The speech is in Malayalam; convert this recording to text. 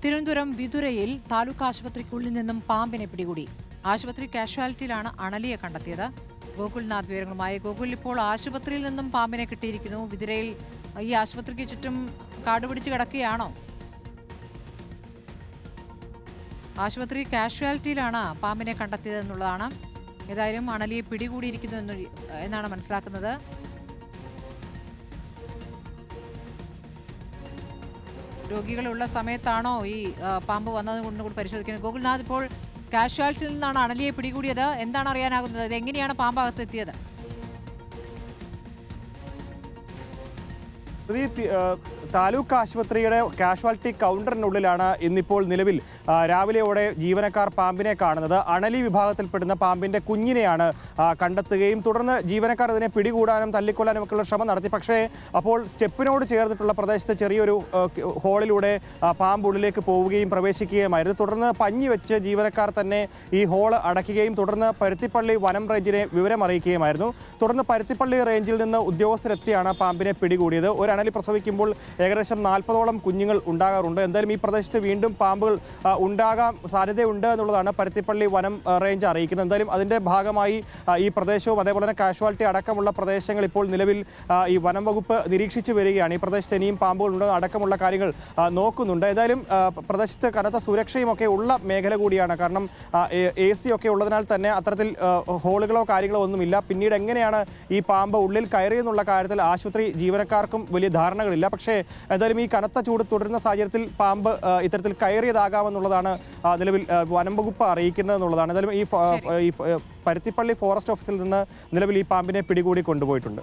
തിരുവനന്തപുരം വിതുരയിൽ താലൂക്ക് ആശുപത്രിക്കുള്ളിൽ നിന്നും പാമ്പിനെ പിടികൂടി. ആശുപത്രി കാഷ്വാലിറ്റിയിലാണ് അണലിയെ കണ്ടെത്തിയത്. ഗോകുൽനാഥ് വിവരങ്ങളുമായി. ഗോകുൽ, ഇപ്പോൾ ആശുപത്രിയിൽ നിന്നും പാമ്പിനെ കിട്ടിയിരിക്കുന്നു. വിതുരയിൽ ഈ ആശുപത്രിക്ക് ചുറ്റും കാടുപിടിച്ച് കിടക്കുകയാണോ? ആശുപത്രി കാഷ്വാലിറ്റിയിലാണ് പാമ്പിനെ കണ്ടെത്തിയതെന്നുള്ളതാണ്. ഏതായാലും അണലിയെ പിടികൂടിയിരിക്കുന്നു എന്നാണ് മനസ്സിലാക്കുന്നത്. രോഗികളുള്ള സമയത്താണോ ഈ പാമ്പ് വന്നതുകൊണ്ട് കൂടി പരിശോധിക്കുന്നത്? ഗോകുൽനാഥ്, ഇപ്പോൾ കാഷ്വാലിറ്റിയിൽ നിന്നാണ് അണലിയെ പിടികൂടിയത്. എന്താണ് അറിയാനാകുന്നത്? ഇത് എങ്ങനെയാണ് പാമ്പകത്ത് എത്തിയത്? താലൂക്ക് ആശുപത്രിയുടെ കാഷ്വാലിറ്റി കൗണ്ടറിനുള്ളിലാണ് ഇന്നിപ്പോൾ നിലവിൽ രാവിലെയോടെ ജീവനക്കാർ പാമ്പിനെ കാണുന്നത്. അണലി വിഭാഗത്തിൽപ്പെടുന്ന പാമ്പിന്റെ കുഞ്ഞിനെയാണ് കണ്ടെത്തുകയും തുടർന്ന് ജീവനക്കാർ ഇതിനെ പിടികൂടാനും തല്ലിക്കൊല്ലാനും ഒക്കെയുള്ള ശ്രമം നടത്തി. പക്ഷേ അപ്പോൾ സ്റ്റെപ്പിനോട് ചേർന്നിട്ടുള്ള പ്രദേശത്ത് ചെറിയൊരു ഹോളിലൂടെ പാമ്പ് ഉള്ളിലേക്ക് പോവുകയും പ്രവേശിക്കുകയുമായിരുന്നു. തുടർന്ന് പഞ്ഞി വെച്ച് ജീവനക്കാർ തന്നെ ഈ ഹോള് അടയ്ക്കുകയും തുടർന്ന് പരുത്തിപ്പള്ളി വനം റേഞ്ചിനെ വിവരം അറിയിക്കുകയുമായിരുന്നു. തുടർന്ന് പരുത്തിപ്പള്ളി റേഞ്ചിൽ നിന്ന് ഉദ്യോഗസ്ഥരെത്തിയാണ് പാമ്പിനെ പിടികൂടിയത്. ഒരു അണലി പ്രസവിക്കുമ്പോൾ ഏകദേശം 40ഓളം കുഞ്ഞുങ്ങൾ ഉണ്ടാകാറുണ്ട്. എന്തായാലും ഈ പ്രദേശത്ത് വീണ്ടും പാമ്പുകൾ ഉണ്ടാകാൻ സാധ്യതയുണ്ട് എന്നുള്ളതാണ് പരുത്തിപ്പള്ളി വനം റേഞ്ച് അറിയിക്കുന്നത്. എന്തായാലും അതിൻ്റെ ഭാഗമായി ഈ പ്രദേശവും അതേപോലെ തന്നെ കാഷ്വാലിറ്റി അടക്കമുള്ള പ്രദേശങ്ങൾ ഇപ്പോൾ നിലവിൽ ഈ വനം വകുപ്പ് നിരീക്ഷിച്ചു വരികയാണ്. ഈ പ്രദേശത്ത് ഇനിയും പാമ്പുകൾ ഉണ്ടോ അടക്കമുള്ള കാര്യങ്ങൾ നോക്കുന്നുണ്ട്. ഏതായാലും പ്രദേശത്ത് കനത്ത സുരക്ഷയും ഒക്കെ ഉള്ള മേഖല കൂടിയാണ്. കാരണം AC ഒക്കെ ഉള്ളതിനാൽ തന്നെ അത്തരത്തിൽ ഹോളുകളോ കാര്യങ്ങളോ ഒന്നുമില്ല. പിന്നീട് എങ്ങനെയാണ് ഈ പാമ്പ് ഉള്ളിൽ കയറിയെന്നുള്ള കാര്യത്തിൽ ആശുപത്രി ജീവനക്കാർക്കും വലിയ ധാരണകളില്ല. പക്ഷേ എന്തായാലും ഈ കനത്ത ചൂട് തുടരുന്ന സാഹചര്യത്തിൽ പാമ്പ് ഇത്തരത്തിൽ കയറിയതാകാമെന്നുള്ളതാണ് നിലവിൽ വനം വകുപ്പ് അറിയിക്കുന്നത് എന്നുള്ളതാണ്. എന്തായാലും ഈ പരുത്തിപ്പള്ളി ഫോറസ്റ്റ് ഓഫീസിൽ നിന്ന് നിലവിൽ ഈ പാമ്പിനെ പിടികൂടി കൊണ്ടുപോയിട്ടുണ്ട്.